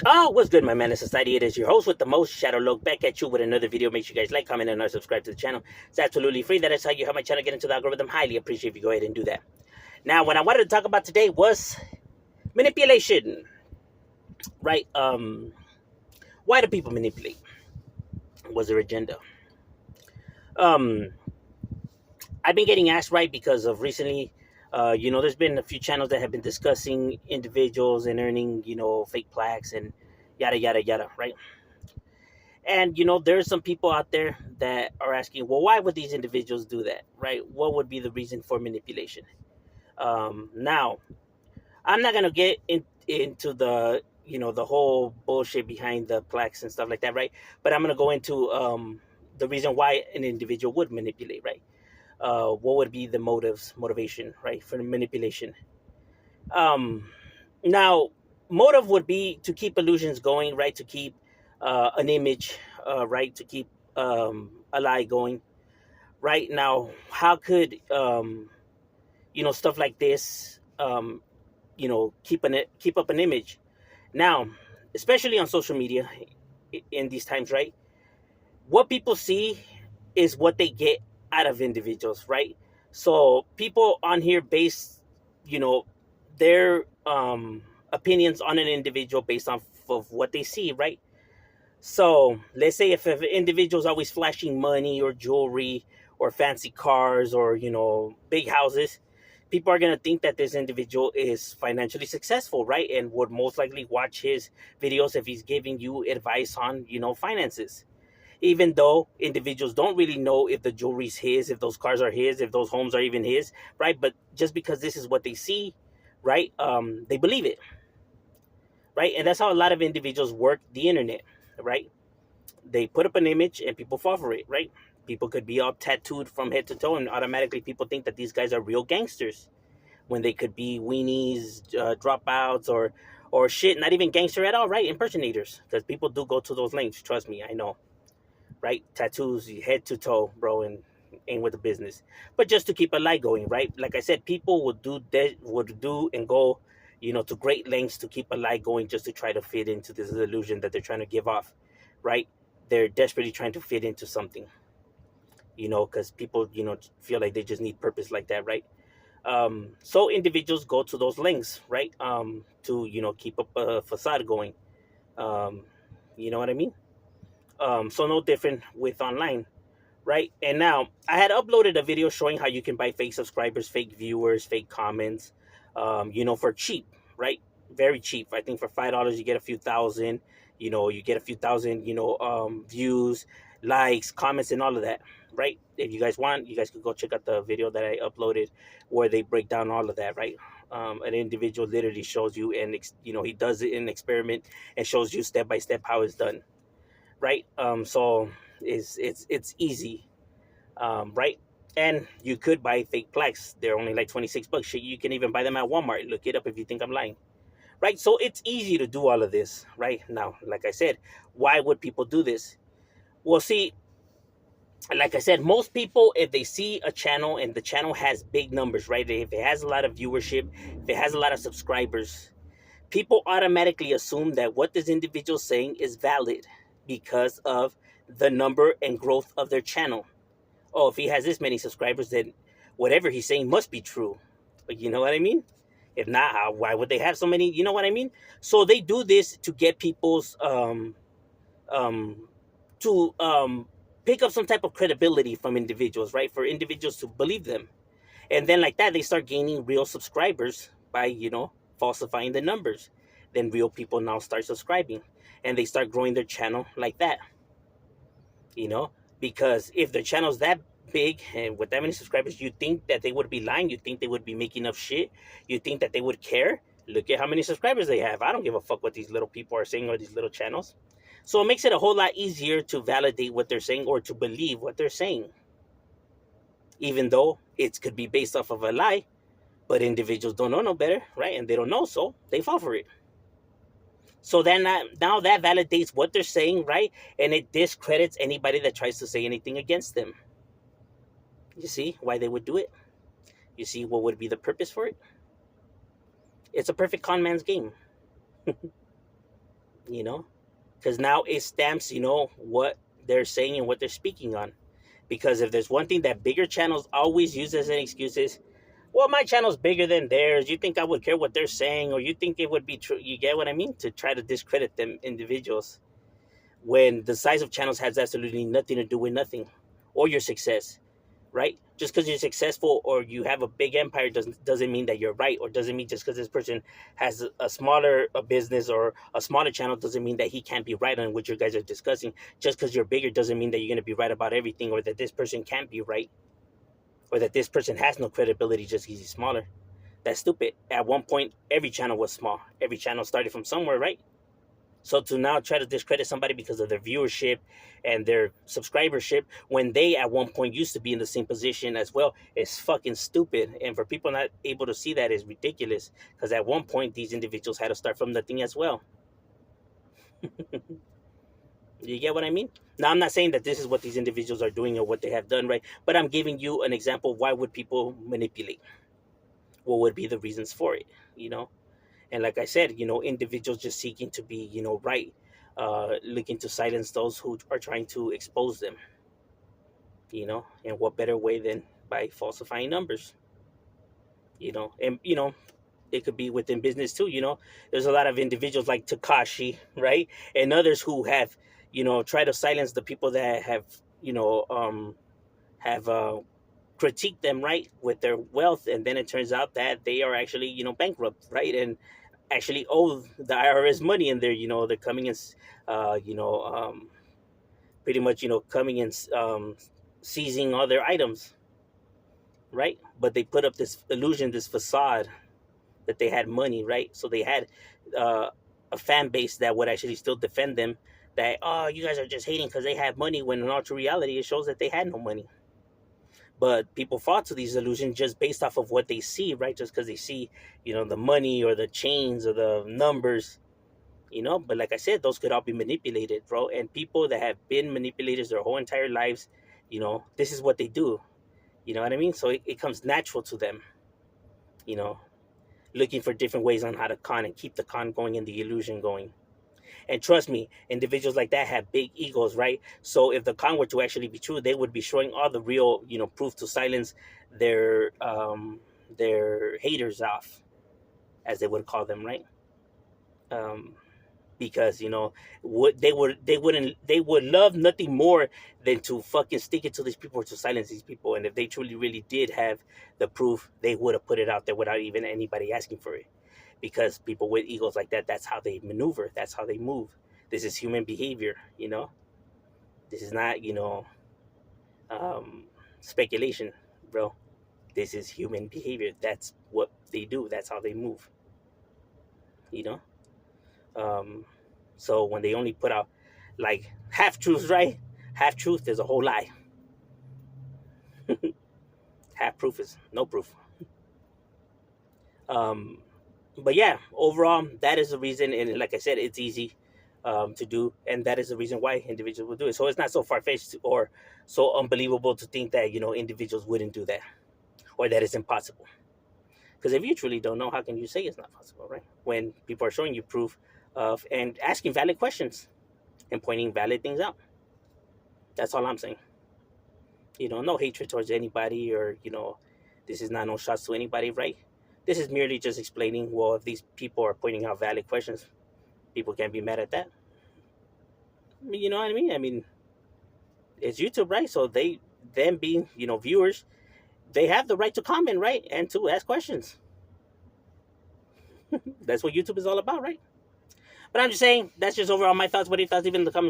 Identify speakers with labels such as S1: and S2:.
S1: Oh, what's good, my man of society? It is your host with the most, Shadow Look, back at you with another video. Make sure you guys like, comment, and subscribe to the channel. It's absolutely free. That is how you help my channel get into the algorithm. Highly appreciate if you go ahead and do that. Now, what I wanted to talk about today was manipulation, right? Why do people manipulate? What's their agenda? Um, I've been getting asked, right, because of recently, there's been a few channels that have been discussing individuals and earning, fake plaques and yada yada yada, right? And there's some people out there that are asking, well, why would these individuals do that, right? What would be the reason for manipulation? Now, I'm not gonna get into the whole bullshit behind the plaques and stuff like that, right? But I'm gonna go into the reason why an individual would manipulate, right? What would be the motivation, right, for the manipulation? Um, Now, motive would be to keep illusions going, right? To keep an image, right? To keep a lie going, right? Now, how could stuff like this, keep up an image? Now, especially on social media in these times, right? What people see is what they get out of individuals, right? So people on here base, you know, their opinions on an individual based off of what they see, right? So let's say if an individual's always flashing money or jewelry or fancy cars or big houses, people are gonna think that this individual is financially successful, right? And would most likely watch his videos if he's giving you advice on finances, even though individuals don't really know if the jewelry's his, if those cars are his, if those homes are even his, right? But just because this is what they see, right? They believe it, right? And that's how a lot of individuals work the internet, right? They put up an image and people fall for it, right? People could be all tattooed from head to toe, and automatically people think that these guys are real gangsters when they could be weenies, dropouts, or shit, not even gangster at all, right? Impersonators, because people do go to those lengths. Trust me, I know, right? Tattoos, head to toe, bro, and ain't with the business. But just to keep a light going, right? Like I said, people would do and go, to great lengths to keep a light going just to try to fit into this illusion that they're trying to give off, right? They're desperately trying to fit into something, because people, feel like they just need purpose like that, right? So individuals go to those lengths, right? To keep up a facade going. Um, you know what I mean? So no different with online, right? And now I had uploaded a video showing how you can buy fake subscribers, fake viewers, fake comments, for cheap, right? Very cheap. I think for $5 you get a few thousand. You get a few thousand, views, likes, comments, and all of that, right? If you guys want, you guys could go check out the video that I uploaded where they break down all of that, right? An individual literally shows you, and he does it in an experiment and shows you step by step how it's done, right? So it's easy, right? And you could buy fake plaques. They're only like 26 bucks. Shit, you can even buy them at Walmart. Look it up if you think I'm lying, right? So it's easy to do all of this, right? Now, like I said, why would people do this? Well, see, like I said, most people, if they see a channel and the channel has big numbers, right? If it has a lot of viewership, if it has a lot of subscribers, people automatically assume that what this individual is saying is valid because of the number and growth of their channel. Oh, if he has this many subscribers, then whatever he's saying must be true. But you know what I mean? If not, why would they have so many? You know what I mean? So they do this to get people's to pick up some type of credibility from individuals, right? For individuals to believe them, and then like that, they start gaining real subscribers by falsifying the numbers. Then real people now start subscribing, and they start growing their channel like that. you know, because if the channel's that big and with that many subscribers, you think that they would be lying, you think they would be making up shit, you think that they would care. Look at how many subscribers they have. I don't give a fuck what these little people are saying or these little channels. So it makes it a whole lot easier to validate what they're saying or to believe what they're saying, even though it could be based off of a lie. But individuals don't know no better, right? And they don't know, so they fall for it. So then now that validates what they're saying, right? And it discredits anybody that tries to say anything against them. You see why they would do it? You see what would be the purpose for it? It's a perfect con man's game. you know, because now it stamps, what they're saying and what they're speaking on. Because if there's one thing that bigger channels always use as an excuse is, well, my channel's bigger than theirs. You think I would care what they're saying, or you think it would be true? You get what I mean? To try to discredit them individuals when the size of channels has absolutely nothing to do with nothing or your success, right? Just because you're successful or you have a big empire doesn't mean that you're right, or doesn't mean just because this person has a smaller business or a smaller channel doesn't mean that he can't be right on what you guys are discussing. Just because you're bigger doesn't mean that you're going to be right about everything, or that this person can't be right, or that this person has no credibility just because he's smaller. That's stupid. At one point, every channel was small. Every channel started from somewhere, right? So to now try to discredit somebody because of their viewership and their subscribership when they at one point used to be in the same position as well is fucking stupid. And for people not able to see that is ridiculous, because at one point these individuals had to start from nothing as well. You get what I mean? Now I'm not saying that this is what these individuals are doing or what they have done, right? But I'm giving you an example of why would people manipulate? What would be the reasons for it, you know? And like I said, individuals just seeking to be, right, looking to silence those who are trying to expose them, and what better way than by falsifying numbers, and, it could be within business too, there's a lot of individuals like Takashi, right, and others who have, tried to silence the people that have, have critique them, right, with their wealth, and then it turns out that they are actually, bankrupt, right, and actually owe the IRS money, and they're coming in, pretty much, coming in, seizing all their items, right? But they put up this illusion, this facade that they had money, right? So they had a fan base that would actually still defend them. That, oh, you guys are just hating because they have money, when in all true reality, it shows that they had no money. But people fall to these illusions just based off of what they see, right? Just because they see, the money or the chains or the numbers, But like I said, those could all be manipulated, bro. And people that have been manipulators their whole entire lives, this is what they do. You know what I mean? So it comes natural to them, you know, looking for different ways on how to con and keep the con going and the illusion going. And trust me, individuals like that have big egos, right? So if the con were to actually be true, they would be showing all the real, proof to silence their haters off, as they would call them, right? Um, because they would love nothing more than to fucking stick it to these people or to silence these people. And if they truly really did have the proof, they would have put it out there without even anybody asking for it. Because people with egos like that, that's how they maneuver, that's how they move. This is human behavior. This is not speculation, bro. This is human behavior. That's what they do, that's how they move. you know so when they only put out like half truths, right? Half truth is a whole lie. Half proof is no proof. um but yeah, overall, that is the reason, and like I said, it's easy to do, and that is the reason why individuals will do it. So it's not so far-fetched or so unbelievable to think that individuals wouldn't do that, or that it's impossible. Because if you truly don't know, how can you say it's not possible, right? When people are showing you proof of and asking valid questions and pointing valid things out. That's all I'm saying. No hatred towards anybody, or this is not no shots to anybody, right? This is merely just explaining, well, if these people are pointing out valid questions, people can't be mad at that. You know what I mean? I mean, it's YouTube, right? So them being, viewers, they have the right to comment, right? And to ask questions. That's what YouTube is all about, right? But I'm just saying, that's just overall my thoughts. What are your thoughts? Even in the comments.